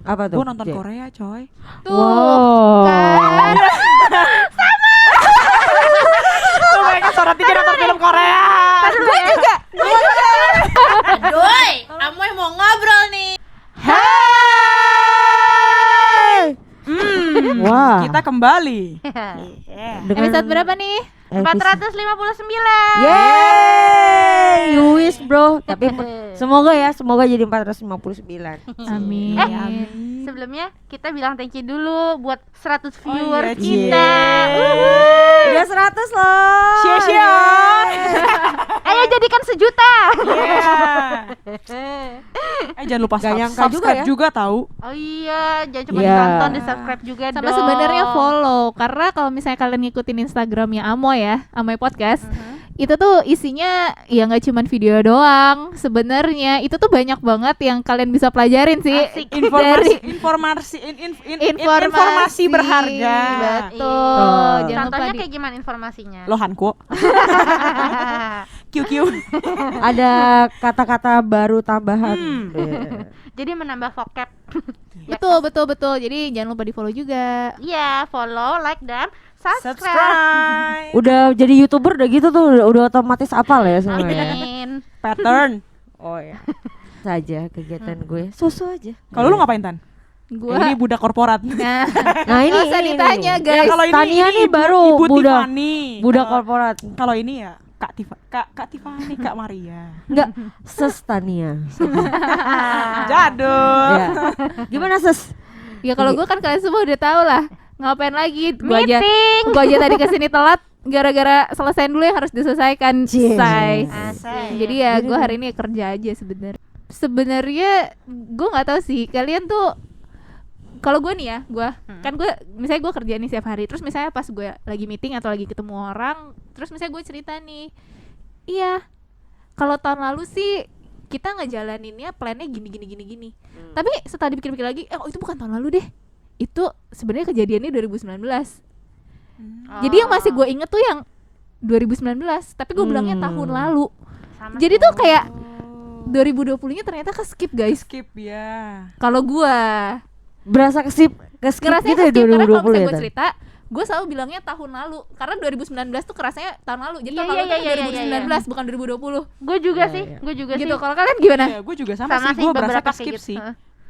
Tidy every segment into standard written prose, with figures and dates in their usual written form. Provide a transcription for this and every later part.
Apa tuh? Gue nonton J? Korea coy. Tuh Wow. kan. Tuh mereka Soratiga nonton film Korea. Gue juga. Doi, Amoy mau ngobrol nih. Hai. Wah. Kita kembali. Dengan Episode berapa nih? 459. Yeay, you wish bro. Tapi semoga jadi 459. Amin. Sebelumnya kita bilang thank you dulu buat 100 iya, viewers Cie. kita. Udah 100 loh. Sia-sia. Ayo jadikan sejuta. Jangan lupa Gak nyangka subscribe juga tahu. Oh iya, jangan cuma Iya. ditonton, di subscribe juga Sama dong. sebenarnya follow, karena kalau misalnya kalian ngikutin Instagramnya Amoy ya, Amoy Podcast, itu tuh isinya ya nggak cuman video doang. Sebenarnya itu tuh banyak banget yang kalian bisa pelajarin sih. Asik. Informasi berharga. Betul. Jangan lupa Contohnya di kayak gimana informasinya? Lohanku. QQ. Ada kata-kata baru tambahan. Jadi menambah vocab. betul. Jadi jangan lupa di follow juga. Iya, follow, like, dan subscribe. Subscribe. Udah jadi YouTuber udah gitu tuh udah otomatis apal ya semuanya. Amin. Pattern. Oh ya. Saja kegiatan gue. Susu aja. Kalau lu ngapain Tan? Gua Ini budak korporat. nah, Nah, ini nggak usah ditanya ini. guys. Kalau Tania nih ibu- baru Ibu budak Tiffany. budak Kalau- korporat. Kalau ini ya Kak Tiffany, Kak Maria. Enggak, Ses Tania. Jadul. Ya. Gimana Ses? Ya kalau gue kan kalian semua udah tahu lah. Ngapain lagi? Gua Meeting. aja tadi kesini telat gara-gara selesaiin dulu yang harus diselesaikan. Cie. Say. Asik. Jadi ya gue hari ini kerja aja sebenarnya. Sebenarnya gue nggak tahu sih kalian tuh. Kalau gue nih ya, kan gue misalnya gue kerja nih setiap hari, terus misalnya pas gue lagi meeting atau lagi ketemu orang, terus misalnya gue cerita nih, iya, kalau tahun lalu sih kita ngejalaninnya plannya gini. Tapi setelah dipikir-pikir lagi, oh itu bukan tahun lalu deh, itu sebenarnya kejadiannya 2019. Jadi yang masih gue inget tuh yang 2019, tapi gue bilangnya tahun lalu. Sama Jadi sih. tuh kayak 2020-nya ternyata ke skip guys. Skip ya. Kalau gue Berasa kesip ngerasanya gitu ya ke skip karena kalau 2020 misalnya ya. gue Tan? cerita, gue selalu bilangnya tahun lalu karena 2019 tuh kerasanya tahun lalu. Jadi Iya, tahun lalu iya, tuh iya, 2019 iya, bukan 2020. Gue juga Iya, sih, iya. gue juga Gitu. sih. Kalau kalian gimana? Iya, gue juga sama, Sama sih. sih, Gue berasa beberapa ke skip kayak gitu. sih.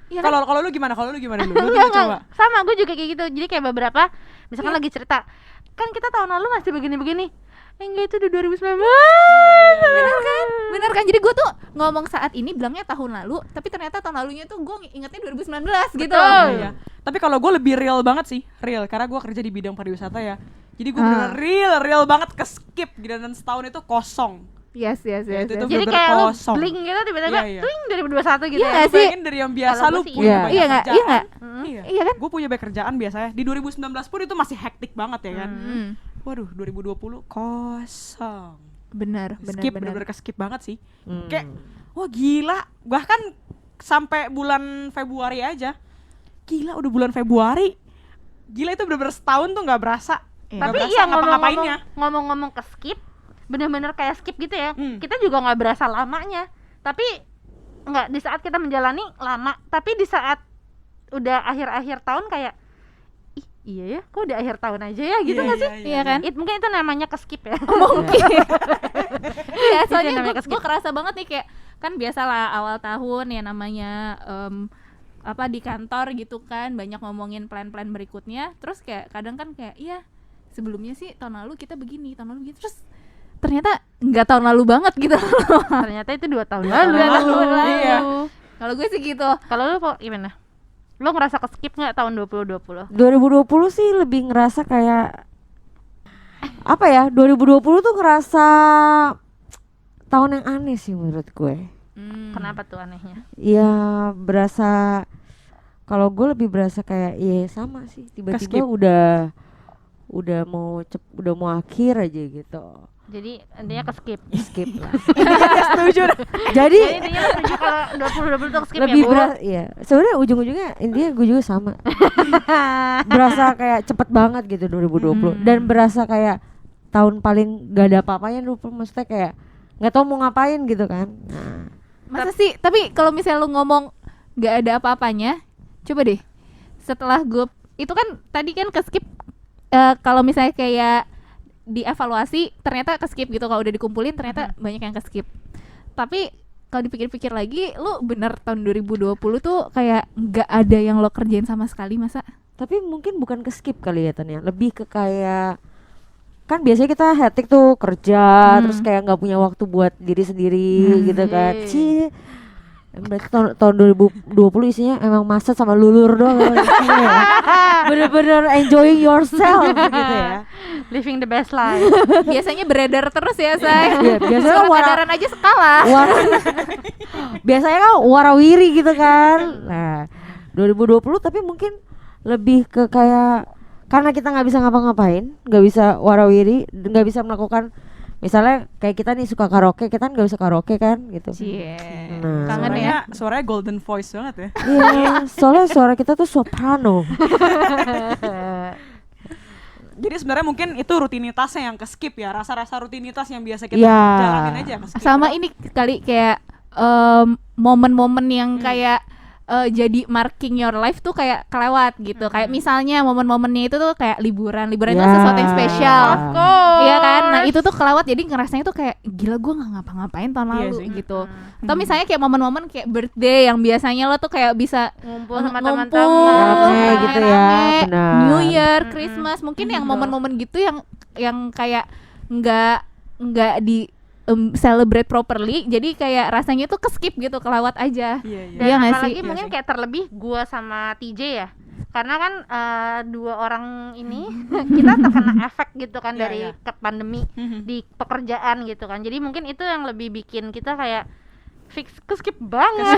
Iya kan? Kalau lu gimana? Kalau lu gimana dulu? Lu Enggak, coba. sama gue juga kayak gitu. Jadi kayak beberapa misalkan lagi cerita, kan kita tahun lalu masih begini-begini. Enggak, itu udah 2019. Bener kan? Jadi gue tuh ngomong saat ini bilangnya tahun lalu, tapi ternyata tahun lalunya tuh gue ingetnya 2019 gitu. Betul. Iya. Tapi kalau gue lebih real banget sih, real. Karena gue kerja di bidang pariwisata ya. Jadi gue bener real banget ke skip. Dan setahun itu kosong. Yes. Ya, itu tuh Jadi bener-bener kayak lu kosong. blink gitu tiba-tiba Iya. twing 2021 gitu Iya ya. nggak sih? Bayangin dari yang biasa Kalau lu gua sih punya iya. banyak Iya nggak? kerjaan. Iya nggak? Iya kan? Gue punya banyak kerjaan biasanya. Di 2019 pun itu masih hektik banget ya kan. Waduh, 2020 kosong. Bener. Skip, bener-bener ke skip banget sih. Hmm. Kayak, wah gila. Bahkan sampai bulan Februari aja. Gila udah bulan Februari. Gila itu bener-bener setahun tuh gak berasa. Nggak Tapi berasa iya ngapa-ngapainnya. ngomong-ngomong ke skip, bener-bener kayak skip gitu ya. Hmm. Kita juga nggak berasa lamanya. Tapi nggak di saat kita menjalani lama. Tapi di saat udah akhir-akhir tahun kayak, ih iya ya, kok udah akhir tahun aja ya gitu nggak sih? Iya kan? Mungkin itu namanya ke skip ya. Mungkin. Iya, Itu soalnya namanya gue kerasa banget nih kayak kan biasalah awal tahun ya namanya apa di kantor gitu kan banyak ngomongin plan-plan berikutnya. Terus kayak kadang kan kayak iya sebelumnya sih tahun lalu kita begini, tahun lalu gitu. Terus ternyata nggak tahun lalu banget gitu. Ternyata itu 2 tahun lalu. Iya. Kalau gue sih gitu. Kalau lu kok gimana? Lu ngerasa ke skip nggak tahun 2020? 2020 sih lebih ngerasa kayak apa ya? 2020 tuh ngerasa tahun yang aneh sih menurut gue. Kenapa tuh anehnya? Ya berasa kalau gue lebih berasa kayak ya sama sih Ke-skip. tiba-tiba udah mau akhir aja gitu. Jadi intinya ke skip. Skip lah. Setuju. Jadi Jadi intinya lu setuju kalau 2020 tuh ke skip lebih ya, Bu? ya sebenarnya ujung-ujungnya intinya gue juga sama. Berasa kayak cepet banget gitu 2020 dan berasa kayak tahun paling gak ada apa-apanya dulu, maksudnya kayak nggak tahu mau ngapain gitu kan. Nah, Masa sih? Tapi kalau misalnya lu ngomong nggak ada apa-apanya, Coba deh. Setelah gue itu kan tadi kan ke skip kalau misalnya kayak dievaluasi ternyata ke skip gitu, kalau udah dikumpulin ternyata banyak yang ke skip. Tapi kalau dipikir-pikir lagi, lu bener tahun 2020 tuh kayak nggak ada yang lo kerjain sama sekali masa? Tapi mungkin bukan ke skip kali ya Tan ya, lebih ke kayak kan biasanya kita hektik tuh kerja terus kayak nggak punya waktu buat diri sendiri gitu kan. Cie. Berarti tahun 2020 isinya emang maset sama lulur doang. Bener-bener enjoying yourself gitu ya. Living the best life. Biasanya beredar terus ya, Say. Iya, biasanya Surat edaran aja skala. Biasanya kan warawiri gitu kan. Nah, 2020 tapi mungkin lebih ke kayak karena kita nggak bisa ngapa-ngapain, nggak bisa warawiri, nggak bisa melakukan misalnya kayak kita nih suka karaoke, kita nggak bisa karaoke kan gitu. Cie. Nah. Kangen ya. Suaranya golden voice banget ya. Iya, soalnya suara kita tuh soprano. Jadi sebenarnya mungkin itu rutinitasnya yang ke skip ya, rasa-rasa rutinitas yang biasa kita Ya. jalanin aja ke skip. Sama ini kali kayak momen-momen yang kayak jadi marking your life tuh kayak kelewat gitu. Kayak misalnya momen-momennya itu tuh kayak liburan itu Ya. sesuatu yang spesial. Of course. Iya kan? Nah, itu tuh kelewat jadi ngerasanya tuh kayak gila gue nggak ngapa-ngapain tahun Iya lalu sih. gitu. Atau misalnya kayak momen-momen kayak birthday yang biasanya lo tuh kayak bisa Ngumpul sama ngumpul, teman-teman. Rame gitu ya, rame-rame, benar. New Year, Christmas, mungkin yang momen-momen gitu yang kayak nggak di celebrate properly, jadi kayak rasanya tuh ke-skip gitu, kelewat aja. Iya, iya. Dan Iya nggak apalagi sih? mungkin Iya sih. kayak terlebih gua sama TJ ya. Karena kan dua orang ini kita terkena efek gitu kan Iya, dari iya. pandemi di pekerjaan gitu kan. Jadi mungkin itu yang lebih bikin kita kayak fix ke-skip banget.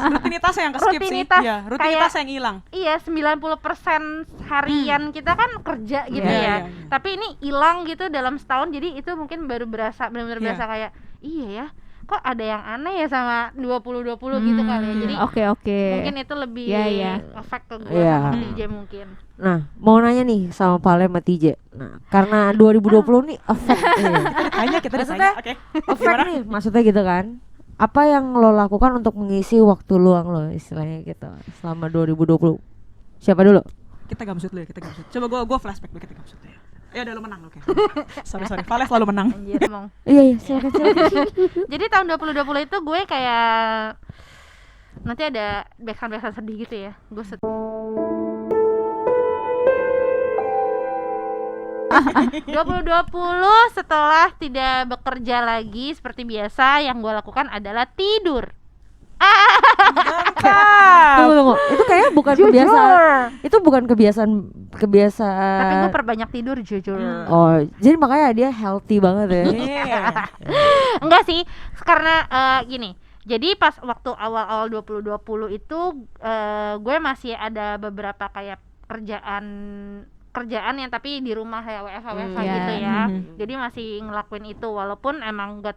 Rutinitasnya yang ke skip sih. Rutinitas Iya, rutinitas kayak- yang hilang. Iya, 90% harian kita kan kerja gitu Iya, ya. iya, iya. Tapi ini hilang gitu dalam setahun, jadi itu mungkin baru berasa benar-benar Iya. berasa kayak iya ya, kok ada yang aneh ya sama 2020 gitu kali ya. Jadi Oke. mungkin itu lebih Iya, iya. efek ke gue Iya. sama DJ mungkin. Nah, mau nanya nih sama Pale sama TJ. Nah, karena 2020 nih efek Hanya kita Maksudnya- ditanya. Oke. efek Gimana? nih maksudnya gitu kan. Apa yang lo lakukan untuk mengisi waktu luang lo istilahnya gitu selama 2020? Siapa dulu? Kita gamsut dulu ya, kita gamsut. Coba gua flashback dulu, kita gamsut ya. Ya udah, lu menang, oke. Sorry. Vales selalu menang. Anjir emang. Iya, silakan. Jadi tahun 2020 itu gue kayak nanti ada backsound sedih gitu ya. Gue 2020 setelah tidak bekerja lagi seperti biasa, yang gue lakukan adalah tidur. Tunggu. Itu kayaknya bukan kebiasaan. Itu bukan kebiasaan. Tapi gue perbanyak tidur jujur. Oh, jadi makanya dia healthy banget ya. Iya. Enggak sih, karena gini. Jadi pas waktu awal-awal 2020 itu gue masih ada beberapa kayak kerjaan yang tapi di rumah ya WFH Iya. gitu ya. Jadi masih ngelakuin itu walaupun emang tidak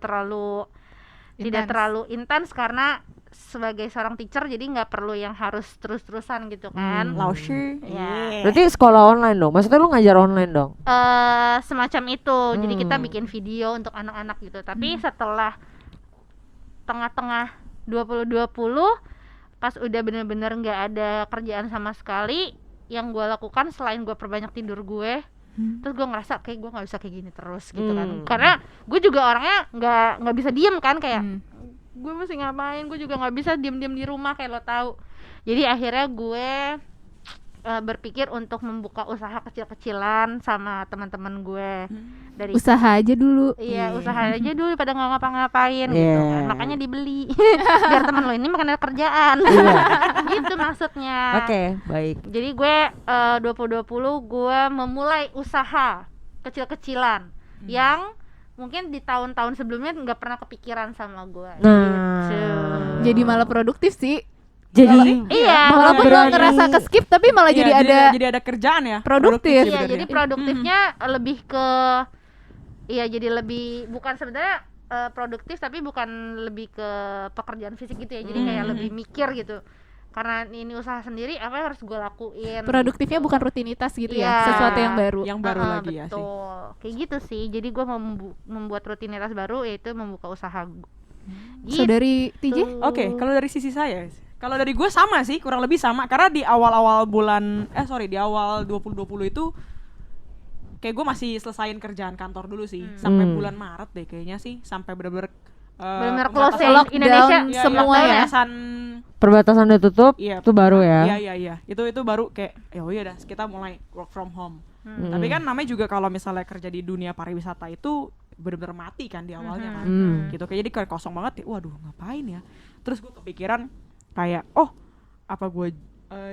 Intens. terlalu intens karena sebagai seorang teacher jadi nggak perlu yang harus terus-terusan gitu kan. Laushe. Iya. Berarti sekolah online dong. Maksudnya lu ngajar online dong. Semacam itu. Jadi kita bikin video untuk anak-anak gitu. Tapi setelah tengah-tengah 2020 pas udah bener-bener nggak ada kerjaan sama sekali, yang gue lakukan selain gue perbanyak tidur gue, terus gue ngerasa kayak gue nggak bisa kayak gini terus gitu kan. Karena gue juga orangnya nggak bisa diem kan, kayak gue mesti ngapain, gue juga nggak bisa diem-diem di rumah kayak lo tahu. Jadi akhirnya gue berpikir untuk membuka usaha kecil-kecilan sama teman-teman gue dari Usaha aja dulu. iya usaha aja dulu pada nggak ngapa-ngapain gitu Iya. kan, makanya dibeli biar teman lo ini makan ada kerjaan gitu maksudnya. Oke, baik. Jadi gue 2020 gue memulai usaha kecil-kecilan yang mungkin di tahun-tahun sebelumnya nggak pernah kepikiran sama gue. Nah. Gitu. Jadi malah produktif sih. Jadi Iya, Walaupun lo berani. ngerasa ke skip tapi malah Iya, jadi ada kerjaan ya. produktif. Iya, sebenarnya. jadi produktifnya lebih ke iya jadi lebih bukan sebenarnya produktif tapi bukan lebih ke pekerjaan fisik gitu ya. Jadi kayak lebih mikir gitu. Karena ini usaha sendiri apa yang harus gue lakuin. produktifnya bukan rutinitas gitu Iya. ya, sesuatu yang baru. Yang baru lagi ya sih. Betul. Kayak gitu sih. Jadi gue membuat rutinitas baru yaitu membuka usaha. Gitu. Saudari TJ? Oke, kalau dari sisi saya, Kalau dari gue sama sih, kurang lebih sama. Karena di awal-awal di awal 2020 itu kayak gue masih selesain kerjaan kantor dulu sih. Sampai bulan Maret deh kayaknya sih, sampai bener-bener Benar-benar close pembatasan- ya lockdown Indonesia semua ya. pembatasan Perbatasan udah tutup, Iya, itu baru ya. Iya. Itu baru kayak ya udah kita mulai work from home. Hmm. Tapi kan namanya juga kalau misalnya kerja di dunia pariwisata itu benar-benar mati kan di awalnya kan. Gitu kayak jadi kayak kosong banget ya. Waduh, ngapain ya? Terus gue kepikiran kayak apa gue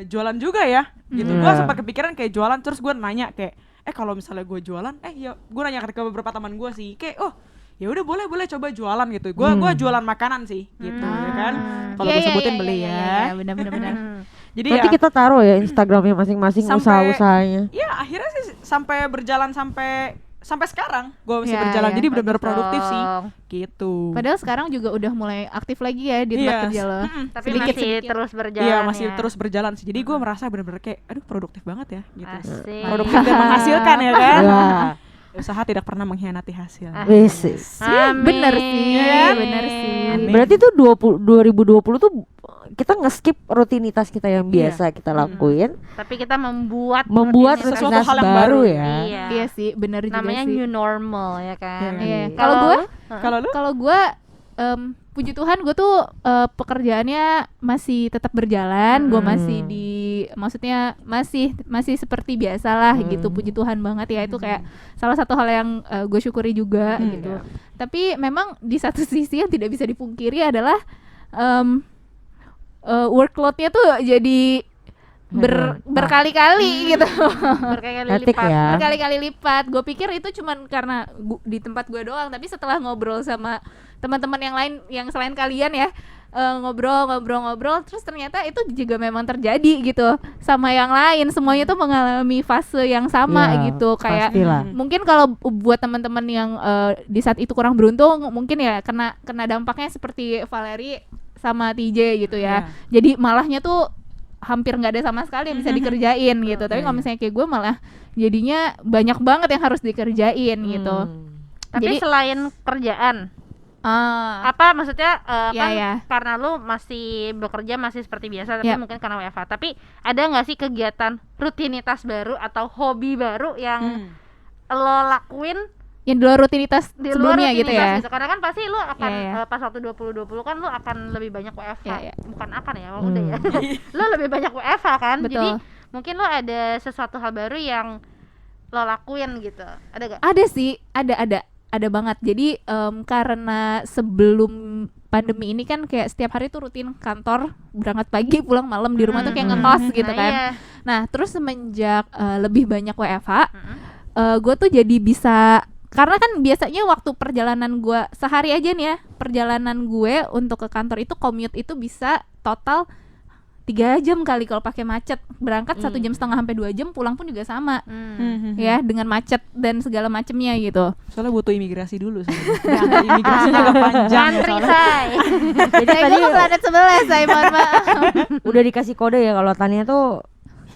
jualan juga ya? Gitu. Gue sempat kepikiran kayak jualan, terus gue nanya kayak kalau misalnya gue jualan, ya gue nanya ke beberapa teman gue sih kayak ya udah boleh coba jualan gitu. Gua jualan makanan sih gitu ya kan. Kalau gue sebutin beli ya. Benar-benar. Jadi Nanti ya kita taruh ya Instagramnya masing-masing Sampai- usaha-usahanya. ya akhirnya sih sampai berjalan sampai sekarang gue masih Ya, berjalan. ya, Jadi benar-benar bagus produktif sih dong. gitu. Padahal sekarang juga udah mulai aktif lagi ya di tempat Iya, kerja lo. Tapi Sedikit-sedikit. masih terus berjalan. Iya masih ya. terus berjalan sih. Jadi gue merasa benar-benar kayak aduh produktif banget ya gitu. Asik. Produktif dan menghasilkan ya kan. Wah, Usaha tidak pernah mengkhianati hasil. wis. Amin. Bener sih, Iya. bener sih. Amin. Berarti tuh 2020 tuh kita nge-skip rutinitas kita yang biasa kita lakuin, Tapi kita membuat membuat Sesuatu rutinitas hal yang baru baru. ya. Iya. Iya sih, bener juga Namanya sih. new normal ya kan. Iya. Iya. Kalau gue, Kalau lu? kalau gue puji Tuhan gue tuh pekerjaannya masih tetap berjalan, gue masih maksudnya masih seperti biasa lah gitu, puji Tuhan banget ya, itu kayak salah satu hal yang gue syukuri juga gitu. Tapi memang di satu sisi yang tidak bisa dipungkiri adalah workloadnya tuh jadi berkali-kali gitu. Berkali-kali Etik lipat. ya. Berkali-kali lipat. Gue pikir itu cuman karena di tempat gue doang, tapi setelah ngobrol sama teman-teman yang lain yang selain kalian ya, ngobrol terus ternyata itu juga memang terjadi gitu sama yang lain. Semuanya tuh mengalami fase yang sama Ya, gitu. Kayak pastilah. mungkin kalau buat teman-teman yang di saat itu kurang beruntung, mungkin ya kena dampaknya seperti Valerie sama TJ gitu ya. Jadi malahnya tuh hampir nggak ada sama sekali yang bisa dikerjain gitu. Tapi kalau misalnya kayak gue malah jadinya banyak banget yang harus dikerjain gitu. Tapi Jadi selain kerjaan, apa maksudnya Ya, kan ya. karena lu masih bekerja masih seperti biasa, tapi Ya. mungkin karena WFH. Tapi ada nggak sih kegiatan rutinitas baru atau hobi baru yang lo lakuin yang di luar rutinitas di luar sebelumnya gitu rutinitas ya. gitu? Karena kan pasti lu akan Ya, ya. pas waktu 2020 kan lu akan lebih banyak WFH. Ya, ya. Bukan akan ya, emang udah ya. Lu lebih banyak WFH kan. Betul. Jadi mungkin lu ada sesuatu hal baru yang lo lakuin gitu. Ada gak? Ada sih, ada banget. Jadi karena sebelum pandemi ini kan kayak setiap hari tuh rutin kantor, berangkat pagi pulang malam, di rumah tuh kayak ngekos gitu kan. Iya. Nah terus semenjak lebih banyak WFH, gue tuh jadi bisa, karena kan biasanya waktu perjalanan gue sehari aja nih ya, perjalanan gue untuk ke kantor itu commute itu bisa total 3 jam kali kalau pakai macet. Berangkat 1,5 jam sampai 2 jam, pulang pun juga sama. Ya dengan macet dan segala macemnya gitu. Soalnya butuh imigrasi dulu soalnya. Imigrasinya agak panjang. Antri soalnya. say. Jadi Saya tadi gue ke planet sebelah, saya mohon maaf. udah dikasih kode ya kalau Tania tuh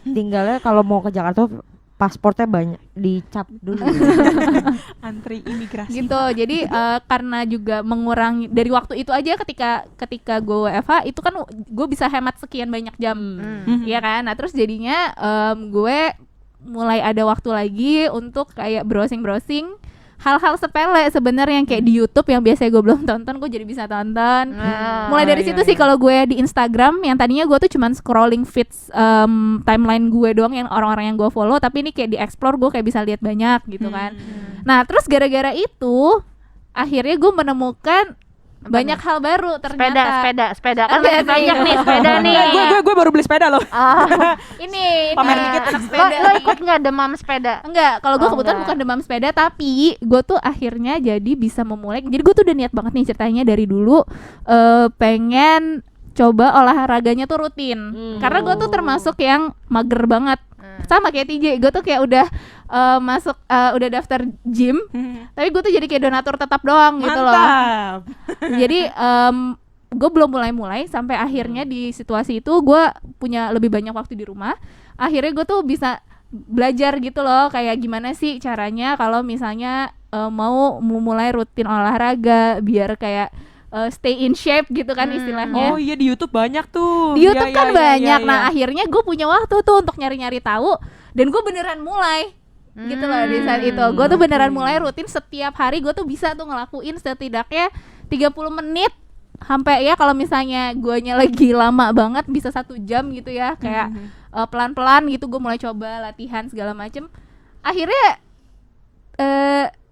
tinggalnya kalau mau ke Jakarta tuh pasportnya banyak dicap dulu. Antri imigrasi. Gitu. Jadi karena juga mengurangi dari waktu itu aja, ketika gue WFH itu kan gue bisa hemat sekian banyak jam. Iya kan? Nah, terus jadinya gue mulai ada waktu lagi untuk kayak browsing hal-hal sepele sebenarnya yang kayak di YouTube yang biasanya gue belum tonton, gue jadi bisa tonton. Mulai dari iya, situ iya. sih kalau gue di Instagram, yang tadinya gue tuh cuman scrolling feeds timeline gue doang yang orang-orang yang gue follow, tapi ini kayak di explore gue kayak bisa lihat banyak gitu kan. Nah terus gara-gara itu akhirnya gue menemukan banyak hal baru ternyata. Sepeda kan Iya lebih banyak sih. nih sepeda nih. Gue baru beli sepeda loh. Ini Pamer nih, dikit. anak Lo, sepeda lo nih. ikut nggak demam sepeda? Enggak, kalau gue Oh, kebetulan enggak. bukan demam sepeda, tapi gue tuh akhirnya jadi bisa memulai. Jadi gue tuh udah niat banget nih ceritanya dari dulu, pengen coba olahraganya tuh rutin. Karena gue tuh termasuk yang mager banget. Sama kayak TJ, gue tuh kayak udah masuk udah daftar gym, tapi gue tuh jadi kayak donatur tetap doang gitu loh. Mantap. Jadi gue belum mulai sampai akhirnya di situasi itu gue punya lebih banyak waktu di rumah. Akhirnya gue tuh bisa belajar gitu loh, kayak gimana sih caranya kalau misalnya mau mulai rutin olahraga biar kayak stay in shape gitu kan istilahnya. Oh iya, di YouTube banyak tuh. Di YouTube Iya, kan iya, banyak. iya, Nah iya. akhirnya gue punya waktu tuh untuk nyari-nyari tahu, dan gue beneran mulai gitu loh di saat itu. Gue tuh beneran mulai rutin setiap hari. Gue tuh bisa tuh ngelakuin setidaknya 30 menit sampai ya kalau misalnya guanya lagi lama banget bisa 1 jam gitu ya, kayak pelan-pelan gitu gue mulai coba latihan segala macem. Akhirnya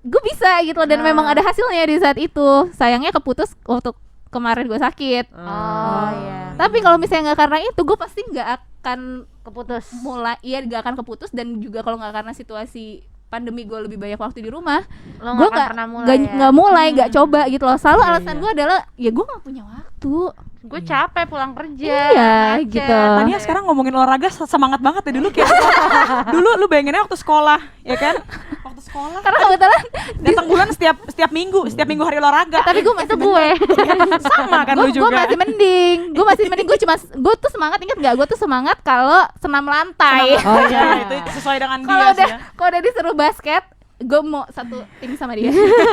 gue bisa gitu loh, dan memang ada hasilnya di saat itu. Sayangnya keputus waktu kemarin gue sakit. Oh iya. Tapi kalau misalnya nggak karena itu, gue pasti nggak akan Keputus. nggak akan keputus. Dan juga kalau nggak karena situasi pandemi gue lebih banyak waktu di rumah, Lo gue nggak akan pernah mulai ya? nggak coba gitu loh. Selalu Iya, alasan gue adalah ya gue nggak punya waktu. Gue capek pulang kerja. Iya, macet. gitu. Tania sekarang ngomongin olahraga semangat banget ya. Dulu kayak dulu lu bayanginnya waktu sekolah, ya kan? Waktu sekolah Karena kebetulan datang bulan setiap minggu hari olahraga. tapi gue masih Itu gue. Sama kan lu gue juga. masih mending. Gue tuh semangat, inget gak? Gue tuh semangat kalau senam lantai. Oh Iya, itu sesuai dengan Kalau dia sih udah ya. kalau udah disuruh basket, gue mau satu tim sama dia.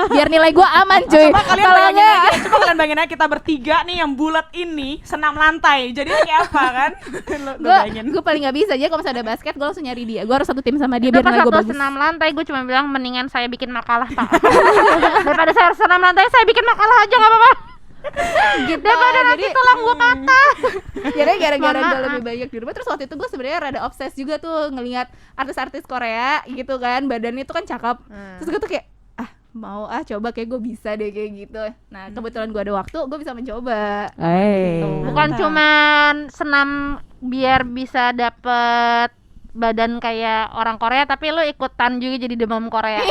Biar nilai gue aman, cuy. Coba kalian Kalau bayangin enggak, aja, coba kalian bayangin aja kita bertiga nih yang bulat ini senam lantai. Jadi kayak apa kan? Lu bayangin. gue paling nggak bisa aja kalau misalnya ada basket, gue langsung nyari dia. Gue harus satu tim sama dia Itu biar pas nilai gue waktu bagus. senam lantai gue cuma bilang mendingan saya bikin makalah pak. Daripada saya senam lantai saya bikin makalah aja nggak apa-apa. Gitu. Daripada nanti Jadi tulang gue patah. jadi gara-gara Mohon gue maaf. lebih banyak di rumah. Terus waktu itu gue sebenarnya rada obses juga tuh ngelihat artis-artis Korea gitu kan, badannya tuh kan cakep. Terus gue tuh kayak coba kayak gue bisa deh kayak gitu. Nah kebetulan gue ada waktu, gue bisa mencoba. Bukan cuman senam biar bisa dapet badan kayak orang Korea, tapi lu ikutan juga jadi demam Korea.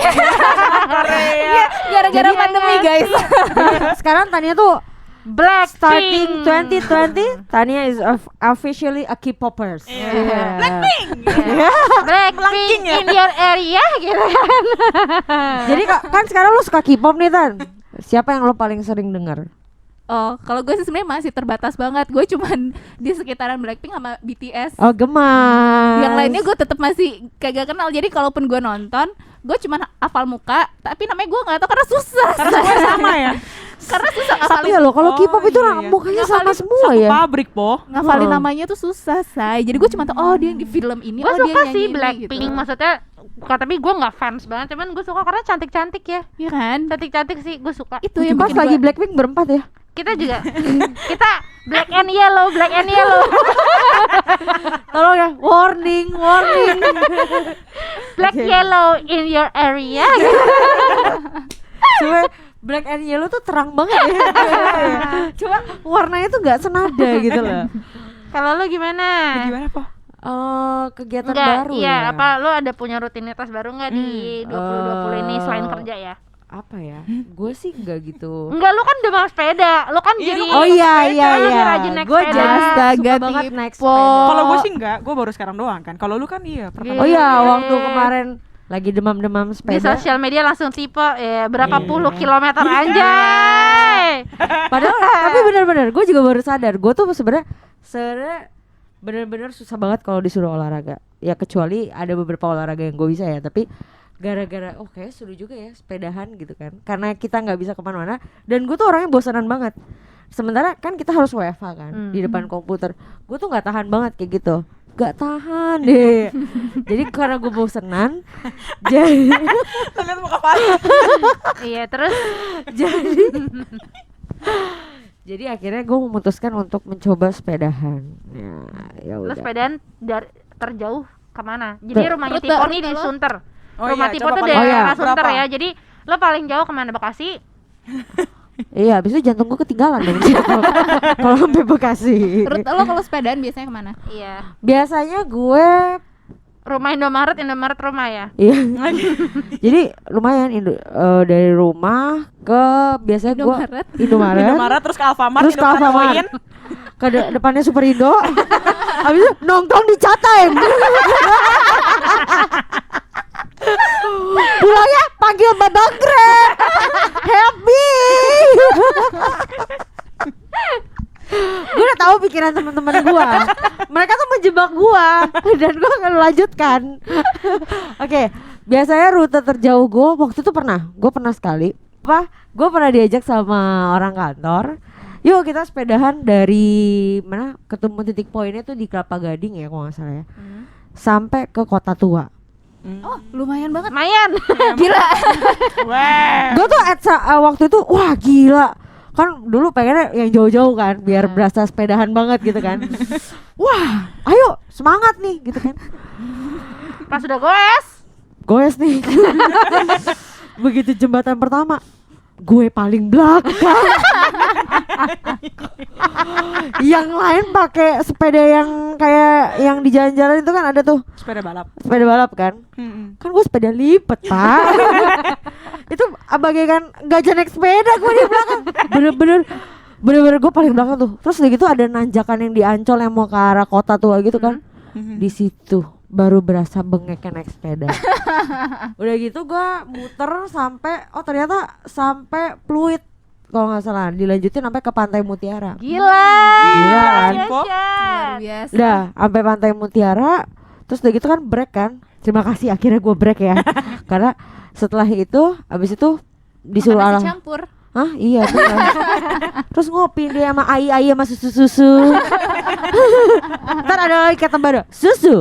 Korea. Gara-gara Jadi- pandemi guys. Sekarang Tania tuh starting Blackpink. 2020, Tania is officially a K-popers. Iya. Blackpink ya? in your area gitu kan. Jadi kan sekarang lu suka K-pop nih Tan. Siapa yang lu paling sering dengar? Oh, kalau gue sih sebenarnya masih terbatas banget. Gue cuman di sekitaran Blackpink sama BTS. Oh, gemas. Yang lainnya gue tetap masih kagak kenal. Jadi kalaupun gue nonton, gue cuman hafal muka, tapi namanya gue nggak tahu karena susah. Karena semua sama ya. Karena susah Tapi ngafalin, ya lo kalau Oh, K-pop itu iya, iya. mukanya sama Ngafalin semua Satu ya. pabrik, Po. ngafalin Oh. namanya tuh susah, say. Jadi gue cuma tahu dia di film ini, Gue dia suka nyanyi sih ini, Blackpink, gitu. maksudnya tapi gue nggak fans banget, cuman gue suka karena cantik-cantik ya. Iya kan? Cantik-cantik sih gue suka. Itu yang Pas bikin lagi gua- Blackpink berempat ya. Kita juga kita black and yellow. Tolong ya, warning. Black Oke. yellow in your area. Coba black and yellow tuh terang banget ya. Coba warnanya tuh nggak senada gitu loh. Kalau lu gimana? Gimana, Po? Kegiatan Enggak, baru iya, ya. apa lu ada punya rutinitas baru nggak di 2020 ini selain kerja ya? Apa ya? Gue sih nggak gitu. Enggak, lu kan demam sepeda. Lu kan Iya, jadi lu Oh iya Lu masih rajin naik Gue sepeda. jadi Astaga, suka banget tipe. naik sepeda. Kalau gue sih enggak, gue baru sekarang doang kan. Kalau lu kan iya, pertama. Oh iya, Iya. waktu kemarin lagi demam-demam di sepeda. sosial media langsung tipe berapa Iya. puluh kilometer anjay. Padahal tapi benar-benar gue juga baru sadar. Gue tuh sebenarnya benar-benar susah banget kalau disuruh olahraga. Ya kecuali ada beberapa olahraga yang gue bisa ya. Tapi gara-gara kayak seru juga ya sepedahan gitu kan. Karena kita nggak bisa kemana-mana. Dan gue tuh orangnya bosanan banget. Sementara kan kita harus WFH kan di depan komputer. Gue tuh nggak tahan banget kayak gitu. Gak tahan deh. Jadi karena gue bosenan, jadi Lihat muka Pak. Iya, terus jadi akhirnya gue memutuskan untuk mencoba sepedahan. Ya lu udah. sepedaan terjauh kemana? Jadi rumahnya Rute- Tipo rute nih di lo. Sunter. Oh Rumah iya, Tipo coba tuh paling- daerah Oh iya. Sunter Berapa? ya. Jadi lo paling jauh kemana? Bekasi? Iya, habis itu jantung gue ketinggalan dong kalau sampai Bekasi. Rute lo kalau sepedaan biasanya kemana? Iya. Biasanya gue Rumah Indomaret rumah ya. iya. Jadi lumayan dari rumah ke biasanya gue Indomaret, Indomaret terus ke Alfamart, terus ke Alfamart, Point. ke depannya Superindo, habis itu nongkrong di Chatime. Pulangnya panggil Babang Grab, help me. Gue udah tahu pikiran teman-teman gue. Mereka tuh menjebak gue dan gue akan melanjutkan. Oke, biasanya rute terjauh gue waktu itu gue pernah sekali gue pernah diajak sama orang kantor. Yuk kita sepedahan dari mana ketemu titik poinnya tuh di Kelapa Gading ya kalau nggak salah ya. Sampai ke Kota Tua. Oh, lumayan banget. Lumayan. Gila. Wah. Gue tuh waktu itu wah gila. Kan dulu pengennya yang jauh-jauh kan biar berasa sepedahan banget gitu kan. Wah, ayo semangat nih gitu kan. Pas udah goes Nih. Begitu jembatan pertama, gue paling belakang. Yang lain pakai sepeda yang kayak yang di jalan-jalan itu kan ada tuh Sepeda balap. sepeda balap kan. Kan gue sepeda lipat pak. Itu bagaikan gajah naik sepeda gue di belakang. Bener-bener gue paling belakang tuh. Terus udah gitu ada nanjakan yang di Ancol yang mau ke arah Kota Tua gitu kan. Di situ baru berasa bengeknya naik sepeda. Udah gitu gue muter sampai ternyata sampai Pluit kalau nggak salah, dilanjutin sampai ke Pantai Mutiara. Gila. Gila kan? Luar biasa. Udah sampai Pantai Mutiara, terus udah gitu kan break kan. Terima kasih akhirnya gue break ya. Karena setelah itu abis itu disuruh Makan nasi alah. campur. Hah? Iya bener. Terus ngopi dia sama ai sama susu. Ntar ada lagi kata baru susu.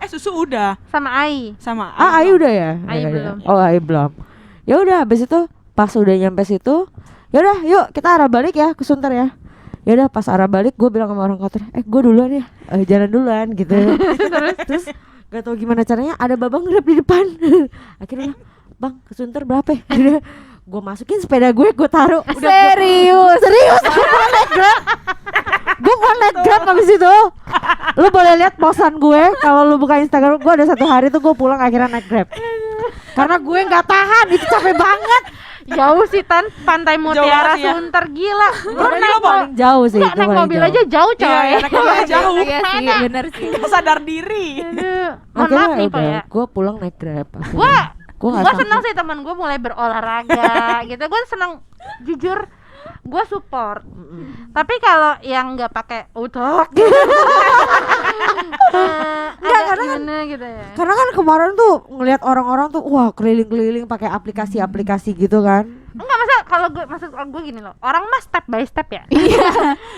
Susu udah Sama Ai. sama Ai udah ya? Ai Ya, belum. Oh ai belum. Ya udah habis itu pas udah nyampe situ, ya udah yuk kita arah balik ya ke Sunter ya. Ya udah pas arah balik gue bilang sama orang kantor, gue duluan ya, jalan duluan gitu. Terus gak tau gimana caranya ada babang Grab di depan. Akhirnya bang ke Sunter berapa ya? Gue masukin sepeda gue taruh. Serius. Gue mau naik Grab abis itu. Lu boleh lihat posan gue kalau lu buka Instagram gue ada satu hari tuh gue pulang akhirnya naik Grab. Karena gue nggak tahan, itu capek banget. Jauh sih Tan, Pantai Mutiara banget sih ya. Sunter gila. Lu Karena naik lo paling jauh sih. Enggak, itu naik paling mobil jauh. aja jauh coy. Iya, naik mobil jauh. Iya sih, bener sih. Gak sadar diri. Aduh, mohon Akhirnya maaf nih Pak udah, ya. gue pulang naik Grab. Gue senang sih teman gue mulai berolahraga gitu. Gue senang, jujur gue support. Tapi kalau yang nggak pakai otak Nggak, karena kan- gimana gitu ya. Karena kan kemarin tuh ngelihat orang-orang tuh wah keliling-keliling pakai aplikasi-aplikasi gitu kan. Enggak, maksud gue gini loh. Orang mah step by step ya.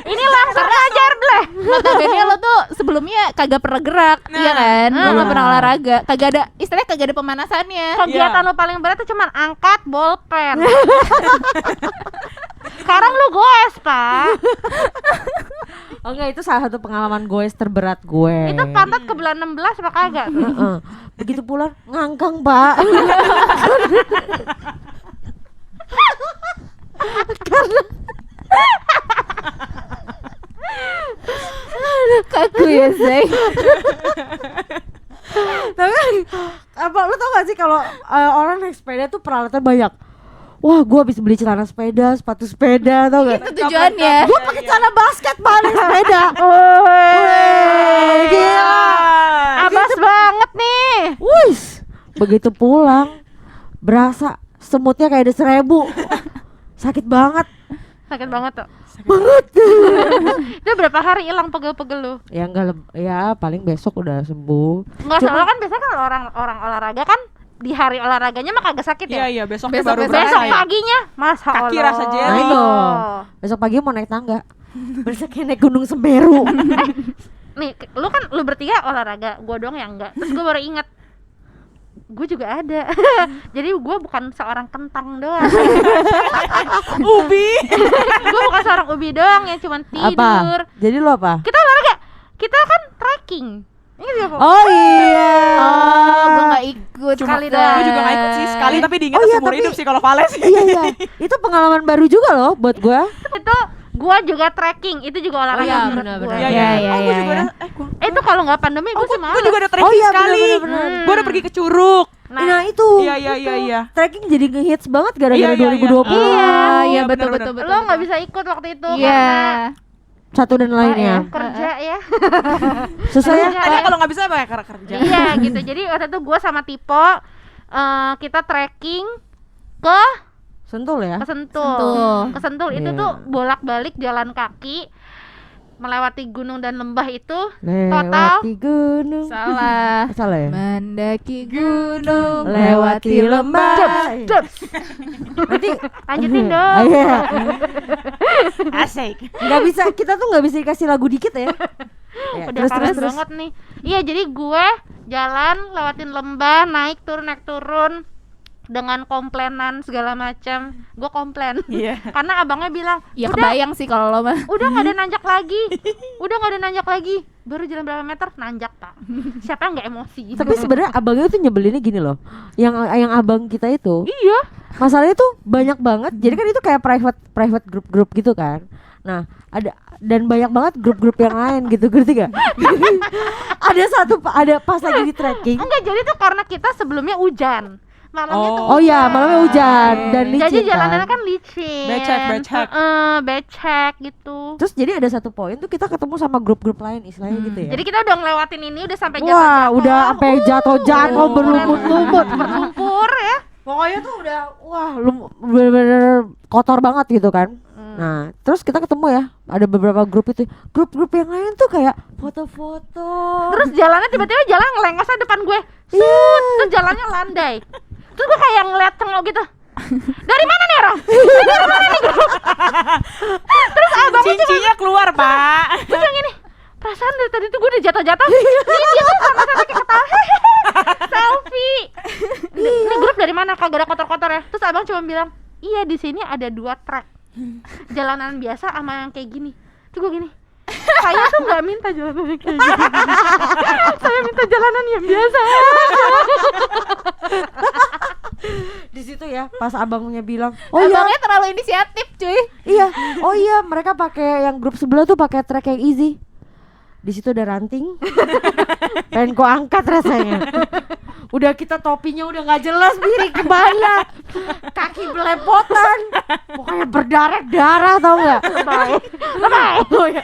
Ini langsung ajar deh. Notabene lo tuh sebelumnya kagak pernah gerak, iya kan? Lo Iya. nggak pernah olahraga, istilahnya kagak ada pemanasannya. Kegiatan lo paling berat tuh cuman angkat bolpen. Sekarang lu goes, Pak. Oh enggak, itu salah satu pengalaman gue terberat gue. Itu pantat ke bulan 16 apa kagak tuh? Heeh. Begitu pulang ngangkang, Pak. Kaku ya, say. Tapi apa lu tau gak sih kalau orang naik sepeda tuh peralatan banyak. Wah, gue habis beli celana sepeda, sepatu sepeda, tau gak? Itu tujuannya. Gue pakai celana basket balik sepeda. Gila. Abas banget nih. Wis, begitu pulang berasa semutnya kayak ada 1000. Sakit banget. Sakit banget tuh. Banget. Itu berapa hari hilang pegel-pegel lu? Ya enggak ya paling besok udah sembuh. Enggak, soalnya kan biasanya kan orang olahraga kan di hari olahraganya mah kagak sakit ya. Iya, besoknya Besok- baru besok berasa Besok ya. paginya, Masa Kaki Allah. rasa jelly. Nah itu. Besok pagi mau naik tangga. Berasa kayak naik Gunung Semeru. Nih, lu bertiga olahraga, gua doang yang enggak. Terus gua baru ingat, gue juga ada. Jadi gue bukan seorang kentang doang. Ubi. Gue bukan seorang ubi doang yang cuma tidur. Apa? Jadi lu apa? Kita olahraga, kita kan trekking. Ingat gak kok? Oh iya. Oh, gue nggak ikut. Cuma Sekali gue doang. juga gak ikut sih sekali, tapi diingat Oh iya, seumur tapi- hidup sih kalau Vale sih. Iya iya. Itu pengalaman baru juga loh buat gua. Itu gue juga trekking, itu juga olahraga Oh iya, menurut benar, gue. benar. Iya, Iya, iya. iya, Oh, gue iya, juga iya. ada gua Itu kalau nggak pandemi gue sih gue malas. juga ada trekking Oh iya, sekali. benar. Gue udah pergi ke Curug. Nah, itu. Iya, iya, itu. iya, iya. Trekking jadi ngehits banget gara-gara Iya, iya, 2020. iya. Iya, Oh, iya benar, betul benar. betul betul. Lo nggak bisa ikut waktu itu Iya. Satu dan lainnya. kerja ya. Susah ya? Kerja. Tadi kalau nggak bisa apa ya karena kerja. Iya gitu. Jadi waktu itu gue sama Tipo kita trekking ke Sentul ya? Sentul. Sentul. Ke Sentul itu Iya. tuh bolak-balik jalan kaki. melewati gunung dan lembah itu Lewati gunung. Salah. Salah ya? Mendaki gunung, Lewati lembah. Nanti lanjutin dong. Iya. Asik. Nggak bisa, kita tuh nggak bisa dikasih lagu dikit ya. Ya, Udah parah banget nih. Iya, jadi gue jalan lewatin lembah, naik turun dengan komplainan segala macam. Gue komplain. Iya. Karena abangnya bilang, Ya "Udah, kebayang sih kalau lo mah. udah nggak ada nanjak lagi. Udah nggak ada nanjak lagi. Baru jalan berapa meter nanjak, Pak." Siapa yang nggak emosi? Tapi sebenarnya abangnya tuh nyebelinnya gini loh. Yang abang kita itu, iya. masalahnya tuh banyak banget. Jadi kan itu kayak private grup-grup gitu kan. Nah, dan banyak banget grup-grup yang lain gitu, ngerti gak? ada pas lagi di trekking. Enggak, jadi tuh karena kita sebelumnya hujan. Malamnya tuh Oh iya, malamnya hujan dan licin jadi jalanannya kan. kan licin. Becek. Becek gitu. Terus jadi ada satu poin tuh kita ketemu sama grup-grup lain istilahnya gitu ya. Jadi kita udah ngelewatin ini udah sampai Wah, jatuh-jatuh. udah sampai jatuh-jatuh berlumut-lumut. berlumpur ya. Pokoknya tuh udah bener-bener kotor banget gitu kan. Nah, terus kita ketemu ya, ada beberapa grup itu. Grup-grup yang lain tuh kayak foto-foto. Terus jalannya tiba-tiba jalan ngelengosnya depan gue. Sut, terus jalannya landai. Terus gue kayak ngeliat cengok gitu. Dari mana nih orang? Dari mana nih? Terus abangnya cuma Cincinya keluar, Pak. terus yang ini. Perasaan dari tadi tuh gue udah jatuh-jatuh. Ini dia tuh sama-sama kayak ketawa. Selfie. Ini grup dari mana? Kagak ada kotor-kotor ya. Terus abang cuma bilang, "Iya, di sini ada 2 trek. Jalanan biasa sama yang kayak gini." Terus gue gini, saya tuh nggak minta jalanan yang kayak gini. Saya minta jalanan yang biasa. Di situ ya, pas abangnya bilang, "Oh iya, Abangnya terlalu inisiatif, cuy. iya. Oh iya, mereka pakai yang grup sebelah tuh pakai trek yang easy." Di situ ada ranting. Pengen ku angkat rasanya. Udah kita topinya udah nggak jelas, miring kebaya, kaki belepotan, pokoknya berdarah-darah, tau nggak? Oh, ya.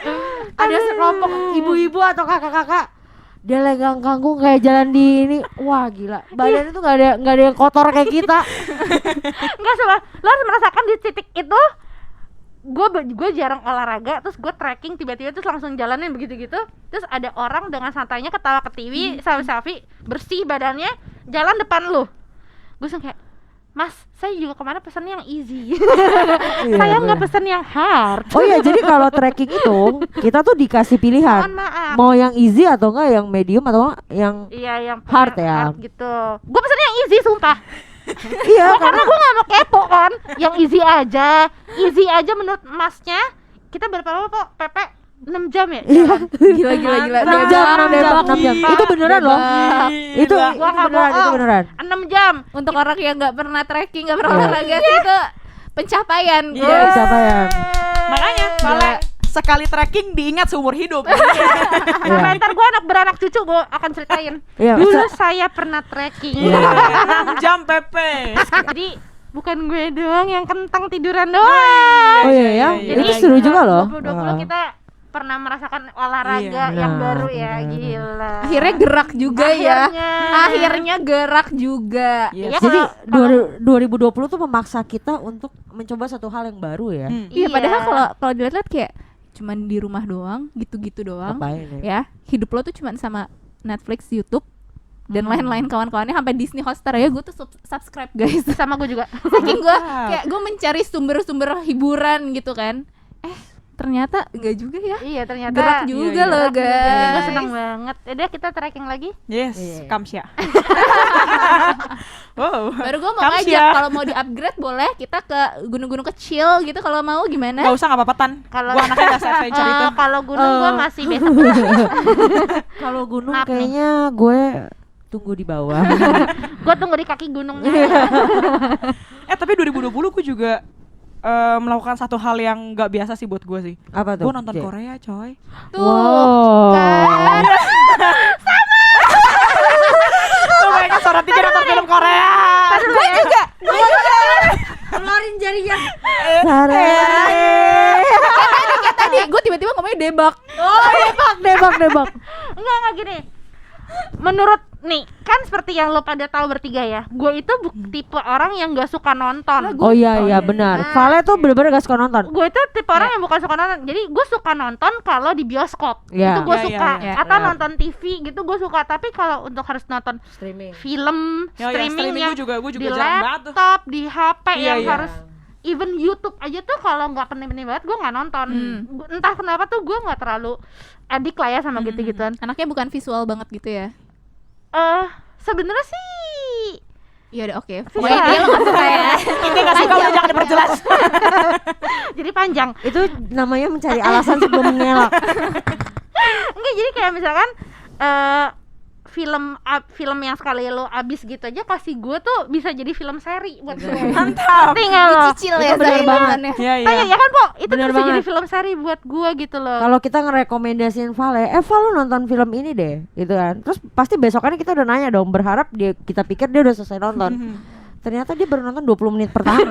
Ada sekelompok ibu-ibu atau kakak-kakak, dia legang kangkung kayak jalan di ini. Wah gila, badannya tuh nggak ada yang kotor kayak kita. Enggak salah, lo harus merasakan di titik itu. Gue jarang olahraga, terus gue trekking tiba-tiba terus langsung jalannya begitu-gitu. Terus ada orang dengan santainya ketawa ketiwi, selfie bersih badannya, jalan depan lu. Gue langsung kayak, "Mas, saya juga kemana pesen yang easy." Saya nggak pesen yang hard. Oh iya, jadi kalau trekking itu kita tuh dikasih pilihan, Mohon maaf. mau yang easy atau enggak, yang medium atau yang Iya, yang hard ya. hard gitu. Gue pesen yang easy sumpah. iya Karena gue gak mau kepo kan. Yang easy aja menurut masnya. Kita berapa lama kok PP 6 jam ya? Iya. Gila. 6 jam, 6 jam. Itu beneran loh. Itu Gua nggak beneran, itu bohong. beneran. 6 jam. Untuk orang yang nggak pernah trekking, nggak pernah Iya. olahraga sih itu pencapaian, Iya, guys. pencapaian. Makanya kalau sekali trekking diingat seumur hidup. Sampai ntar gue beranak cucu gue akan ceritain. Iya, Dulu saya pernah trekking. Iya. 6 jam PP. Jadi bukan gue doang yang kentang tiduran doang. Oh iya ya, Jadi itu seru juga loh. 2020 kita pernah merasakan olahraga Iya, yang benar, baru ya, benar. gila. Akhirnya gerak juga Akhirnya. ya. Akhirnya gerak juga. Yes. Iya, Jadi kalau- 2020 tuh memaksa kita untuk mencoba satu hal yang baru ya. Iya, padahal kalau dilihat-lihat kayak cuman di rumah doang, gitu-gitu doang. Ngapain ya? Ya, hidup lo tuh cuman sama Netflix, YouTube dan lain-lain kawan-kawannya, sampai Disney Hotstar ya. Gue tuh subscribe, guys. sama gue juga. Saking gue kayak gue mencari sumber-sumber hiburan gitu kan. Ternyata enggak juga ya. Iya, ternyata Gerak juga iya. loh, Gue guys. seneng banget. Udah, kita trekking lagi. Yes, Iya. Kamsya. Wow. Baru gue mau Kamsya. ngajak kalau mau di-upgrade boleh kita ke gunung-gunung kecil gitu, kalau mau gimana? Gak usah, gak apa-apa Tan. Kalau Gua anaknya gak se-adventure itu. kalau gunung gue masih biasa. Kalau gunung Maaf nih. kayaknya gue tunggu di bawah. Gue tunggu di kaki gunungnya. Tapi 2020 gue juga melakukan satu hal yang gak biasa sih buat gue sih. Apa tuh? Gue nonton J? Korea coy. Tuh. Wow. Kan? Tuh mereka sorot tiga nonton film Korea. Gue juga. Keluarin jarinya. Sare. Kayak tadi gue tiba-tiba ngomongnya debak. Oh, debak. Enggak gini. menurut nih kan seperti yang lo pada tahu bertiga ya, gue itu tipe orang yang gak suka nonton. Oh iya benar. Vale tuh bener-bener gak suka nonton. Gue itu tipe orang yang bukan suka nonton. Jadi gue suka nonton kalau di bioskop, Iya. itu gue Iya, suka. iya, Atau iya. nonton TV gitu gue suka. Tapi kalau untuk harus nonton Streaming. film, streaming yang gue juga di jarang banget tuh. laptop, di HP Iya, yang iya. harus even YouTube aja tuh kalau nggak penting-penting banget gue nggak nonton. Entah kenapa tuh gue nggak terlalu adik lah ya sama gitu-gituan. Anaknya bukan visual banget gitu ya. Sebenarnya sih Ya udah oke. Visual. Pokoknya dia lo gak suka ya. Kita nggak suka udah jangan diperjelas. jadi panjang. Itu namanya mencari alasan sebelum mengelak. Enggak, jadi kayak misalkan film yang sekali lo abis gitu aja kasih gue tuh bisa jadi film seri buat gue. Mantap. Tinggal lo. Dicicil Itu ya bener saya banget. banget. Iya Tanya ya kan, Po? Itu Bener bisa jadi banget. film seri buat gue gitu loh. Kalau kita ngerekomendasiin Vale, Val lu nonton film ini deh, gitu kan. Terus pasti besokannya kita udah nanya dong, berharap kita pikir dia udah selesai nonton. Ternyata dia baru nonton 20 menit pertama.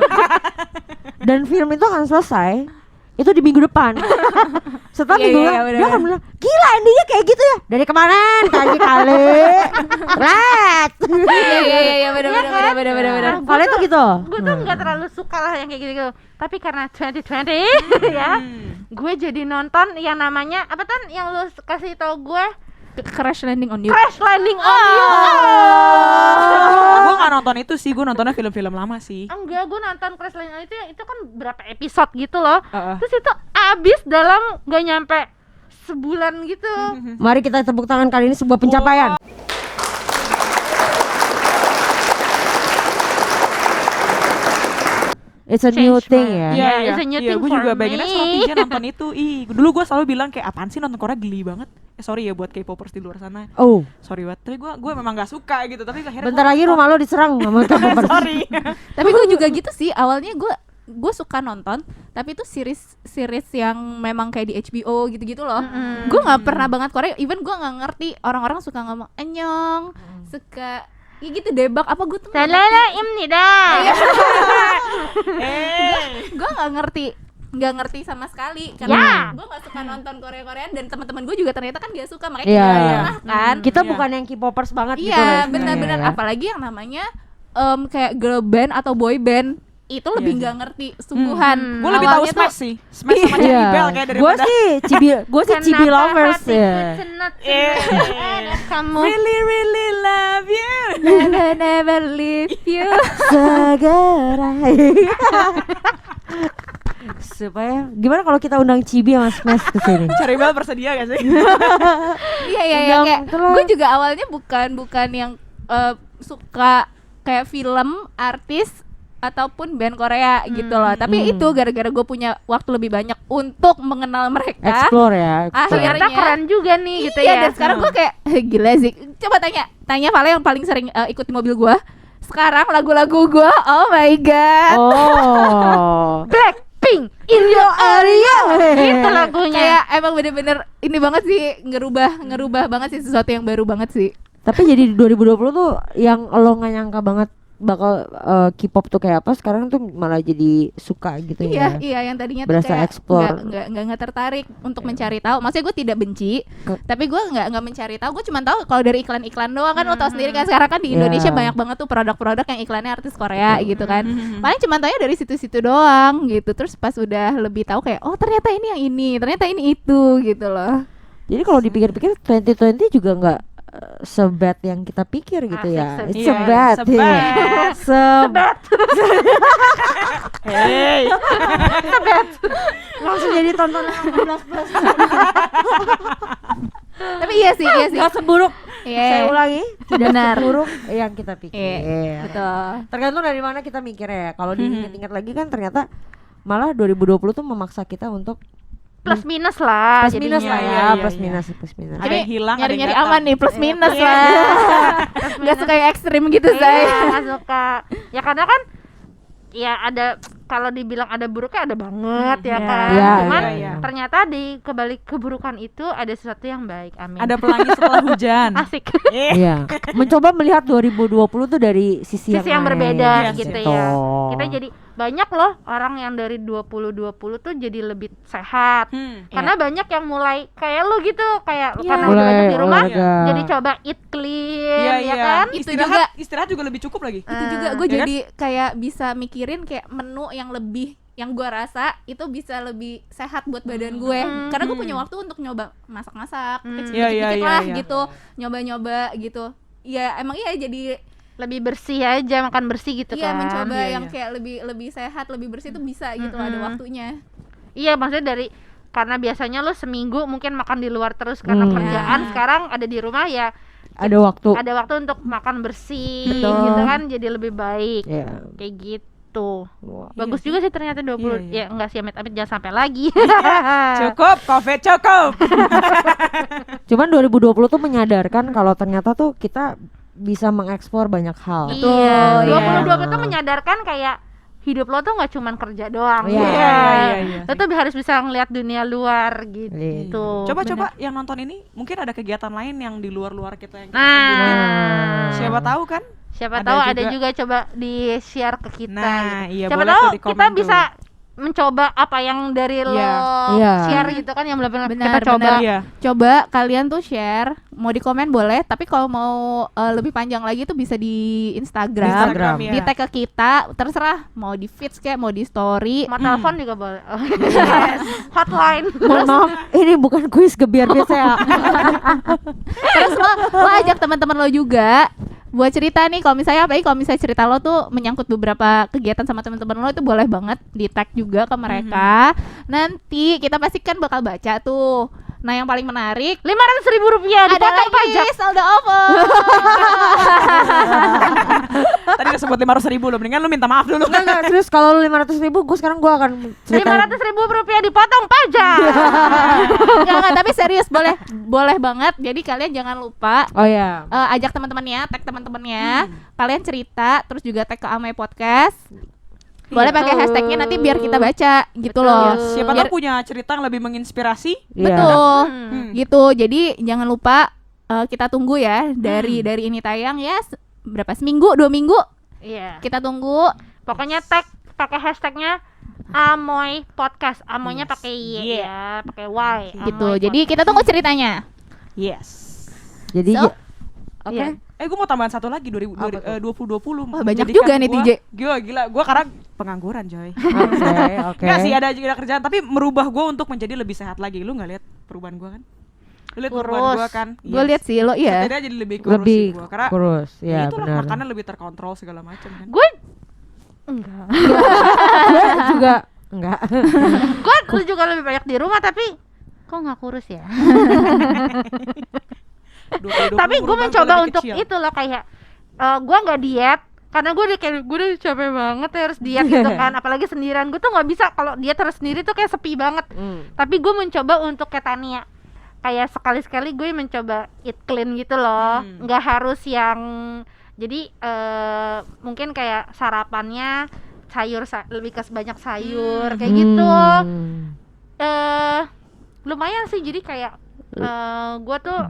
Dan film itu akan selesai itu di minggu depan. Setelah Iya, minggu iya, depan, bener, dia akan bilang, gila endingnya kayak gitu ya. Dari kemarin kali. Rat. Iya benar Iya kan? benar. Nah, Vale tuh gitu. gue tuh nggak terlalu suka lah yang kayak gitu. Tapi karena 2020 ya, gue jadi nonton yang namanya apa tan yang lu kasih tau gue, Crash Landing on You. Crash Landing on You. Gue nggak nonton itu sih, gue nontonnya film-film lama sih. Enggak, gue nonton Crash Landing on You itu kan berapa episode gitu loh. Heeh. Terus itu abis dalam gak nyampe sebulan gitu. Mari kita tepuk tangan, kali ini sebuah pencapaian. It's a new Change thing my- ya. Iya, it's a new thing gue for juga bagiannya me. sama Tija nonton itu. Dulu gue selalu bilang kayak apaan sih nonton Korea geli banget. Sorry ya buat K-popers di luar sana. Oh, Sorry banget. Tapi gue memang gak suka gitu. Tapi akhirnya bentar lagi rumah lo diserang sama K-popers. Sorry. Tapi gue juga gitu sih. Awalnya gue suka nonton, tapi itu series yang memang kayak di HBO gitu-gitu loh. Gue nggak pernah banget Korea. Even gue nggak ngerti orang-orang suka ngomong anyong, suka ya gitu debak apa gue tuh nggak ngerti. Salalaimnida. Gue nggak ngerti sama sekali Ya. karena gue nggak suka nonton Korea-Koreaan dan teman-teman gue juga ternyata kan gak suka, makanya Iya. kita pernah kan. Kita Iya. bukan yang K-popers banget gitu. Iya loh. benar-benar, Iya. apalagi yang namanya kayak girl band atau boy band itu lebih Iya. nggak ngerti sungguhan. Gue lebih tahu Awalnya tuh- Smash sih. Smash sama Cherry Iya. Bell kayak Gue daripada sih Chibi lovers ya. Kamu really love you. Never never leave you. Segera. Supaya gimana kalau kita undang Chibi sama Smash ke sini? Cherry Bell bersedia gak sih? Iya Undang kayak itulah. gue juga awalnya bukan yang suka kayak film, artis ataupun band Korea gitu loh. Tapi itu gara-gara gue punya waktu lebih banyak untuk mengenal mereka. Explore ya. explore. Akhirnya ternyata keren juga nih gitu iya, ya. dan sekarang gue kayak gila sih. Coba tanya Vale yang paling sering ikuti mobil gue. Sekarang lagu-lagu gue, oh my god. Oh. Blackpink in your area. Itu lagunya. Kayak emang bener-bener ini banget sih, ngerubah banget sih, sesuatu yang baru banget sih. Tapi jadi di 2020 tuh yang lo nggak nyangka banget bakal K-pop tuh kayak apa, sekarang tuh malah jadi suka gitu ya. Iya, yang tadinya Berasa tuh kayak explore. nggak tertarik untuk mencari tahu. Maksudnya gue tidak benci, tapi gue nggak mencari tahu. Gue cuma tahu kalau dari iklan-iklan doang kan. Lo tau sendiri kan sekarang kan di Indonesia Iya. banyak banget tuh produk-produk yang iklannya artis Korea gitu kan. Paling cuma taunya dari situ-situ doang gitu. Terus pas udah lebih tahu kayak oh ternyata ini yang ini, ternyata ini itu gitu loh. Jadi kalau dipikir-pikir 2020 juga nggak sebad yang kita pikir gitu ya. Asik, It's Iya, sebad. sebad. Sebad. Hey. Langsung jadi tontonan 18+. Tapi iya sih. Gak seburuk. Iya. Saya ulangi, tidak Benar. seburuk yang kita pikir. Iya, betul. Tergantung dari mana kita mikirnya ya. Kalau diingat-ingat lagi kan ternyata malah 2020 tuh memaksa kita untuk plus minus lah plus minus jadinya. lah ya, Iya, plus iya. minus, plus minus. Ada yang hilang, ada yang nyari-nyari datang. aman nih, plus minus Iya. lah. Gak suka yang ekstrim gitu Iya, saya. nggak suka. Ya karena kan ya ada, kalau dibilang ada buruknya ada banget ya Iya. kan. Iya, Cuman iya, iya. ternyata di kebalik keburukan itu ada sesuatu yang baik. Amin. Ada pelangi setelah hujan. asik. Iya. Mencoba melihat 2020 tuh dari sisi Sisi yang lain, berbeda Yes, gitu gitu. ya. Kita jadi banyak loh orang yang dari 20-20 tuh jadi lebih sehat. Karena banyak yang mulai kayak lu gitu, kayak karena udah Mulai banyak di rumah olahraga. jadi coba eat clean, ya kan? Itu Istirahat juga lebih cukup lagi. Itu juga gue ya kan? jadi kayak bisa mikirin kayak menu yang lebih, yang gue rasa itu bisa lebih sehat buat badan gue, karena gue punya waktu untuk nyoba masak-masak dikit-dikit lah gitu, nyoba-nyoba gitu. Ya emang iya, jadi Lebih bersih aja, makan bersih gitu iya kan. mencoba Iya, yang iya. kayak lebih sehat, lebih bersih itu bisa gitu, ada waktunya. Iya, maksudnya karena biasanya lo seminggu mungkin makan di luar terus karena kerjaan, sekarang ada di rumah ya Ada waktu. ada waktu untuk makan bersih. Betul. Gitu kan, jadi lebih baik. Iya. Kayak gitu. Wah. Bagus juga sih ternyata 20. Iya. Ya enggak sih, amit-amit jangan sampai lagi. Cukup, COVID cukup. Cuman 2020 tuh menyadarkan kalau ternyata tuh kita bisa mengekspor banyak hal. Iya. Iya. 2020 tuh menyadarkan kayak hidup lo tuh nggak cuman kerja doang. Iya. Iya. Lo tuh harus bisa ngeliat dunia luar gitu. Coba yang nonton ini mungkin ada kegiatan lain yang di luar kita yang kita Nah, sebutin. Siapa tahu kan? siapa Ada tahu ada juga. juga coba di-share ke kita Nah, gitu. iya, Siapa boleh tahu tuh di kita komen bisa mencoba apa yang dari lo Iya. share gitu kan, yang benar-benar kita Benar, coba. benar. Iya. Coba kalian tuh share, mau di komen boleh, tapi kalau mau lebih panjang lagi tuh bisa di Instagram, Instagram, iya. di tag ke kita, terserah mau di feeds kayak mau di story. Mau telepon juga boleh. Hotline. Mohon maaf, ini bukan kuis gebiar biasa ya. Terus lo ajak teman-teman lo juga buat cerita nih, kalau misalnya apalagi kalau misalnya cerita lo tuh menyangkut beberapa kegiatan sama teman-teman lo, itu boleh banget di tag juga ke mereka. Nanti kita pastikan bakal baca tuh. Nah, yang paling menarik Rp500.000 ada dipotong lagi pajak. saldo OVO. Tadi udah sebut 500.000 lo, mendingan lu minta maaf dulu. Enggak, serius kalau 500.000 sekarang gue akan ceritain. Rp500.000 dipotong pajak. Enggak, tapi serius boleh banget. Jadi kalian jangan lupa Oh ya. ajak teman-temannya, tag teman-temannya, kalian cerita, terus juga tag ke Amai Podcast. Boleh pakai hashtagnya nanti biar kita baca gitu Betul. loh. Siapa Biar- tahu punya cerita yang lebih menginspirasi. Iya. Betul. Gitu. Jadi jangan lupa kita tunggu ya dari ini tayang ya berapa, seminggu, 2 minggu Iya. kita tunggu. Pokoknya tag pakai hashtagnya Amoy Podcast. Amoynya Yes. pakai Y Yeah. ya, pakai Y. Gitu. Amoy Jadi Podcast. kita tunggu ceritanya. Yes. Jadi So, oke. Iya. Gue mau tambahan satu lagi 2020. Wah, banyak juga nih, TJ. Gila, gue karena pengangguran, Joy. Oke. Enggak sih, ada juga kerjaan, tapi merubah gue untuk menjadi lebih sehat lagi. Lu nggak lihat perubahan gue kan? Lu lihat perubahan Kurus. gue kan? Gue lihat sih lo iya. Setidaknya jadi lebih kurus Lebih sih gue. Karena kurus. ya Ya, itulah, benar. makanan lebih terkontrol segala macam kan. Gue enggak. Gue juga enggak. Gue juga lebih banyak di rumah tapi kok nggak kurus ya? 2020 Tapi gue berubah, mencoba lebih untuk kecil. itu loh, kayak gue nggak diet karena gue udah capek banget ya harus diet gitu kan, apalagi sendirian. Gue tuh nggak bisa kalau diet terus sendiri tuh kayak sepi banget. Tapi gue mencoba untuk kayak Tania, kayak sekali-sekali gue mencoba eat clean gitu loh, nggak harus yang jadi mungkin kayak sarapannya sayur lebih ke banyak sayur kayak gitu. Lumayan sih, jadi kayak gue tuh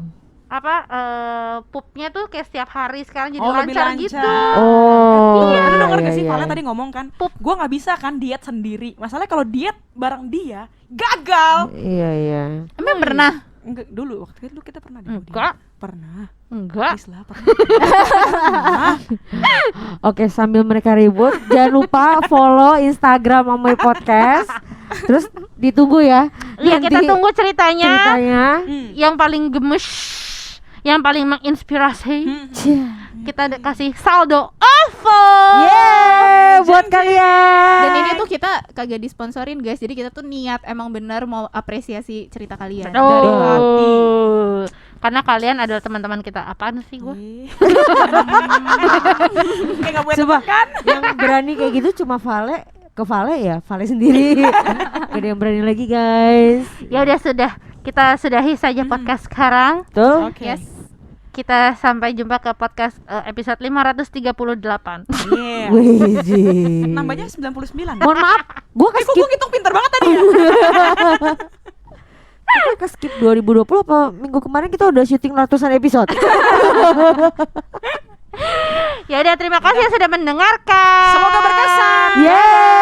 pupnya tuh kayak setiap hari sekarang jadi lebih lancar gitu. Oh. Iya, lu denger iya, gak sih iya, Valen iya. tadi ngomong kan, gue nggak bisa kan diet sendiri. Masalahnya kalau diet bareng dia gagal. Iya, iya. Emang pernah? Enggak, dulu waktu itu kita pernah deh. Enggak. Pernah. Enggak. Please lah, pernah. Oke, sambil mereka ribut, jangan lupa follow Instagram Amoy Podcast. Terus ditunggu ya. Iya, kita Nanti tunggu ceritanya ceritanya. yang paling gemes, yang paling menginspirasi. Kita kasih saldo OVO. Yeay, buat kalian. Dan ini tuh kita kagak disponsorin guys. Jadi kita tuh niat emang bener mau apresiasi cerita kalian. Dari hati. Karena kalian adalah teman-teman kita. Apaan sih gue? Kayak gak punya Coba teman kan? yang berani kayak gitu cuma Vale, ke Vale ya, Vale sendiri. Gak ada yang berani lagi guys. Ya udah, sudah. Kita sudahi saja podcast sekarang. Tuh. Oke. Yes. Kita sampai jumpa ke podcast episode 538. Iya. Wih. Nambahnya 99. Mohon maaf, gua Kok ke-skip. gue ngitung pintar banget tadi ya? Kita ke-skip 2020 apa minggu kemarin kita udah syuting ratusan episode. Ya udah, terima kasih yang sudah mendengarkan. Semoga berkesan. Yeay.